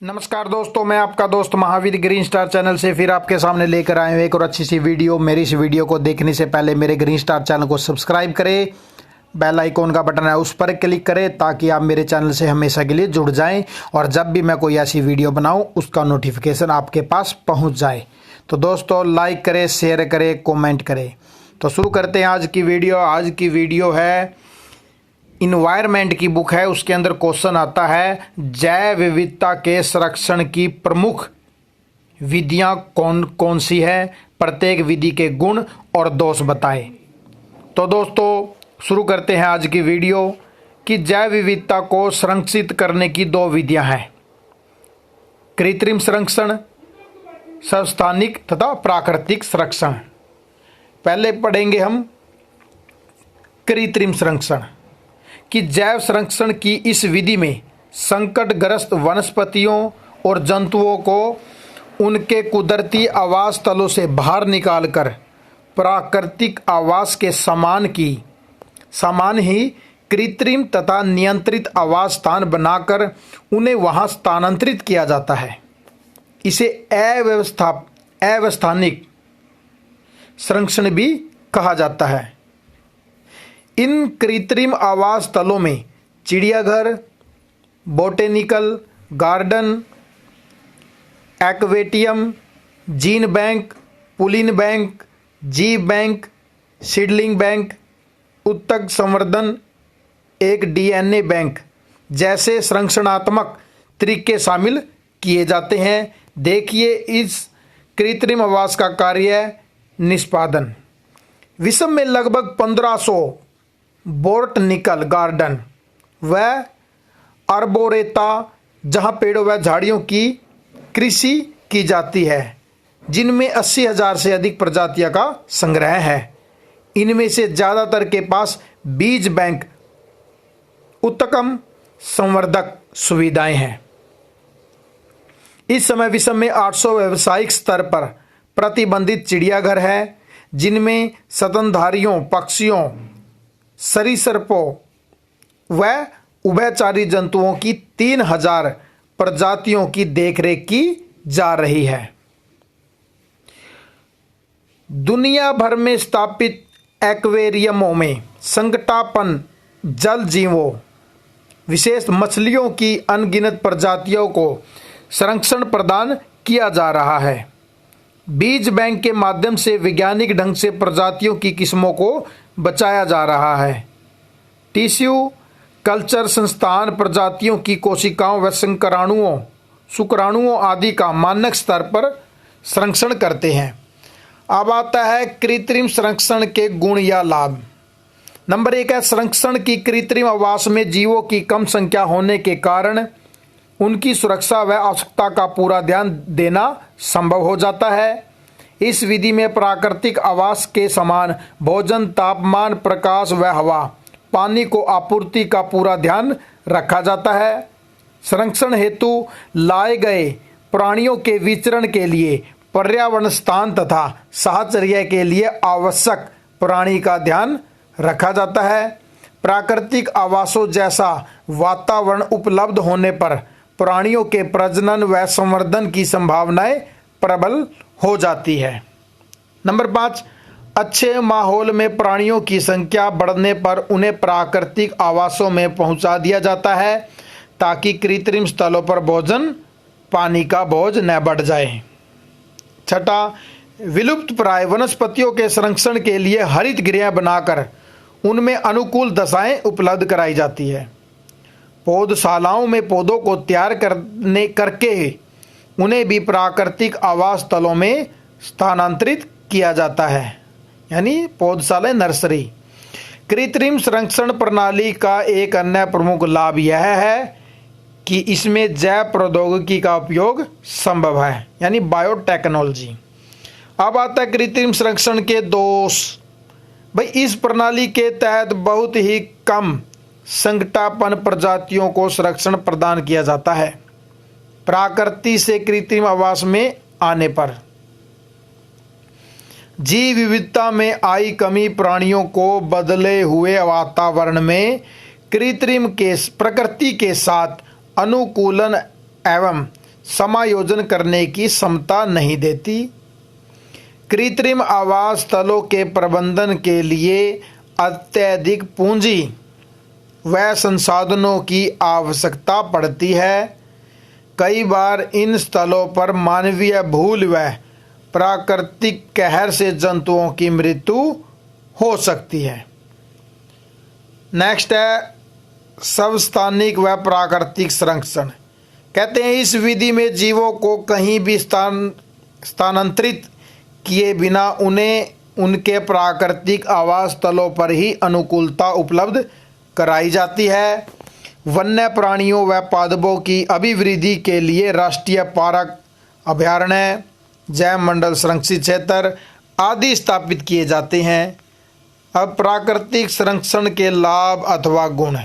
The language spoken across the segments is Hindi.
नमस्कार दोस्तों, मैं आपका दोस्त महावीर ग्रीन स्टार चैनल से फिर आपके सामने लेकर आए हूँ एक और अच्छी सी वीडियो। मेरी इस वीडियो को देखने से पहले मेरे ग्रीन स्टार चैनल को सब्सक्राइब करें, बेल आइकॉन का बटन है उस पर क्लिक करें ताकि आप मेरे चैनल से हमेशा के लिए जुड़ जाएं और जब भी मैं कोई ऐसी वीडियो बनाऊं उसका नोटिफिकेशन आपके पास पहुंच जाए। तो दोस्तों लाइक करें, शेयर करें, कॉमेंट करें। तो शुरू करते हैं आज की वीडियो। आज की वीडियो है इन्वायरमेंट की बुक है, उसके अंदर क्वेश्चन आता है जैव विविधता के संरक्षण की प्रमुख विधियां कौन कौन सी है, प्रत्येक विधि के गुण और दोष बताएं। तो दोस्तों शुरू करते हैं आज की वीडियो कि जैव विविधता को संरक्षित करने की दो विधियां हैं, कृत्रिम संरक्षण, संस्थानिक तथा प्राकृतिक संरक्षण। पहले पढ़ेंगे हम कृत्रिम संरक्षण कि जैव संरक्षण की इस विधि में संकटग्रस्त वनस्पतियों और जंतुओं को उनके कुदरती आवास स्थलों से बाहर निकालकर प्राकृतिक आवास के समान ही कृत्रिम तथा नियंत्रित आवास स्थान बनाकर उन्हें वहां स्थानांतरित किया जाता है। इसे अव्यवस्थानिक संरक्षण भी कहा जाता है। इन कृत्रिम आवास स्थलों में चिड़ियाघर, botanical garden, aquarium, gene bank, pollen bank, जीव बैंक, सीडलिंग बैंक, उत्तक संवर्धन, एक डीएनए बैंक जैसे संरक्षणात्मक तरीके शामिल किए जाते हैं। देखिए इस कृत्रिम आवास का कार्य निष्पादन। विश्व में लगभग 1500 बोटनिकल गार्डन व आर्बोरेता जहां पेड़ों व झाड़ियों की कृषि की जाती है, जिनमें 80,000 से अधिक प्रजातियों का संग्रह है। इनमें से ज़्यादातर के पास बीज बैंक, उत्तम संवर्धक सुविधाएं हैं। इस समय विश्व में 800 व्यावसायिक स्तर पर प्रतिबंधित चिड़ियाघर है, जिनमें स्तनधारियों, पक्षियों, सरीसृपों व उभयचरी जंतुओं की 3000 प्रजातियों की देखरेख की जा रही है। दुनिया भर में स्थापित एक्वेरियमों में संकटापन्न जल जीवों, विशेष मछलियों की अनगिनत प्रजातियों को संरक्षण प्रदान किया जा रहा है। बीज बैंक के माध्यम से वैज्ञानिक ढंग से प्रजातियों की किस्मों को बचाया जा रहा है। टिश्यू कल्चर संस्थान प्रजातियों की कोशिकाओं व शुक्राणुओं आदि का मानक स्तर पर संरक्षण करते हैं। अब आता है कृत्रिम संरक्षण के गुण या लाभ। नंबर 1 है संरक्षण की कृत्रिम आवास में जीवों की कम संख्या होने के कारण उनकी सुरक्षा व आवश्यकता का पूरा ध्यान देना संभव हो जाता है। इस विधि में प्राकृतिक आवास के समान भोजन, तापमान, प्रकाश व हवा, पानी को आपूर्ति का पूरा ध्यान रखा जाता है। संरक्षण हेतु लाए गए प्राणियों के विचरण के लिए पर्यावरण स्थान तथा साहचर्य के लिए आवश्यक प्राणी का ध्यान रखा जाता है। प्राकृतिक आवासों जैसा वातावरण उपलब्ध होने पर प्राणियों के प्रजनन व संवर्धन की संभावनाएं प्रबल हो जाती है। नंबर 5, अच्छे माहौल में प्राणियों की संख्या बढ़ने पर उन्हें प्राकृतिक आवासों में पहुंचा दिया जाता है ताकि कृत्रिम स्थलों पर भोजन पानी का बोझ न बढ़ जाए। 6, विलुप्त प्राय वनस्पतियों के संरक्षण के लिए हरित गृह बनाकर उनमें अनुकूल दशाएं उपलब्ध कराई जाती है। पौधशालाओं में पौधों को तैयार करके उन्हें भी प्राकृतिक आवास स्थलों में स्थानांतरित किया जाता है, यानी पौधशाला नर्सरी। कृत्रिम संरक्षण प्रणाली का एक अन्य प्रमुख लाभ यह है कि इसमें जैव प्रौद्योगिकी का उपयोग संभव है, यानी बायोटेक्नोलॉजी। अब आता है कृत्रिम संरक्षण के दोष। भाई इस प्रणाली के तहत बहुत ही कम संकटापन्न प्रजातियों को संरक्षण प्रदान किया जाता है। प्रकृति से कृत्रिम आवास में आने पर जीव विविधता में आई कमी प्राणियों को बदले हुए वातावरण में प्रकृति के साथ अनुकूलन एवं समायोजन करने की क्षमता नहीं देती। कृत्रिम आवास स्थलों के प्रबंधन के लिए अत्यधिक पूंजी व संसाधनों की आवश्यकता पड़ती है। कई बार इन स्थलों पर मानवीय भूल व प्राकृतिक कहर से जंतुओं की मृत्यु हो सकती है। नेक्स्ट है सबस्थानिक व प्राकृतिक संरक्षण। कहते हैं इस विधि में जीवों को कहीं भी स्थानांतरित किए बिना उन्हें उनके प्राकृतिक आवास स्थलों पर ही अनुकूलता उपलब्ध कराई जाती है। वन्य प्राणियों व पादपों की अभिवृद्धि के लिए राष्ट्रीय पार्क, अभयारण्य, जैव मंडल संरक्षित क्षेत्र आदि स्थापित किए जाते हैं। अब प्राकृतिक संरक्षण के लाभ अथवा गुण।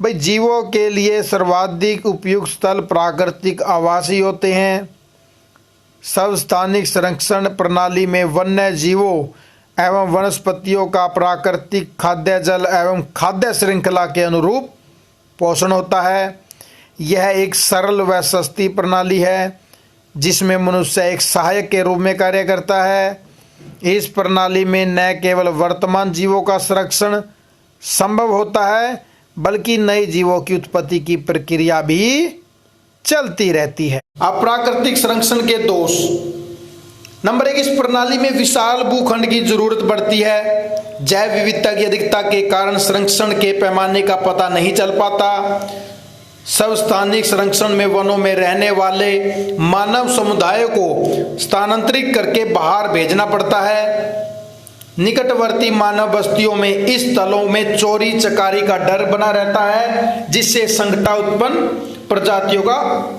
भाई जीवों के लिए सर्वाधिक उपयुक्त स्थल प्राकृतिक आवास ही होते हैं। सबस्थानिक संरक्षण प्रणाली में वन्य जीवों एवं वनस्पतियों का प्राकृतिक खाद्य जल एवं खाद्य श्रृंखला के अनुरूप पोषण होता है। यह एक सरल व सस्ती प्रणाली है जिसमें मनुष्य एक सहायक के रूप में कार्य करता है। इस प्रणाली में न केवल वर्तमान जीवों का संरक्षण संभव होता है बल्कि नए जीवों की उत्पत्ति की प्रक्रिया भी चलती रहती है। अब प्राकृतिक संरक्षण के दोष। नंबर 1, इस प्रणाली में विशाल भूखंड की जरूरत पड़ती है। जैव विविधता की अधिकता के कारण संरक्षण के पैमाने का पता नहीं चल पाता। सबस्थानिक संरक्षण में वनों में रहने वाले मानव समुदाय को स्थानांतरित करके बाहर भेजना पड़ता है। निकटवर्ती मानव बस्तियों में इस स्थलों में चोरी चकारी का डर बना रहता है जिससे संकट उत्पन्न प्रजातियों का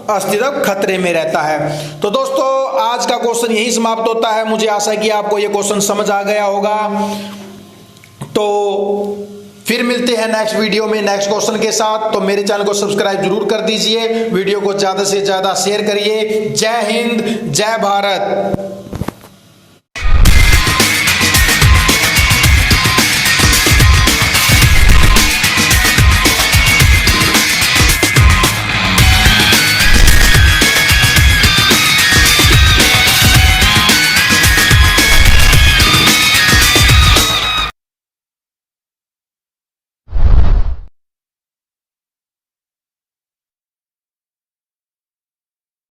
अस्तित्व खतरे में रहता है। तो दोस्तों आज का क्वेश्चन यही समाप्त होता है। मुझे आशा है कि आपको ये क्वेश्चन समझ आ गया होगा। तो फिर मिलते हैं नेक्स्ट वीडियो में नेक्स्ट क्वेश्चन के साथ। तो मेरे चैनल को सब्सक्राइब जरूर कर दीजिए, वीडियो को ज्यादा से ज्यादा शेयर करिए। जय हिंद, जय भारत।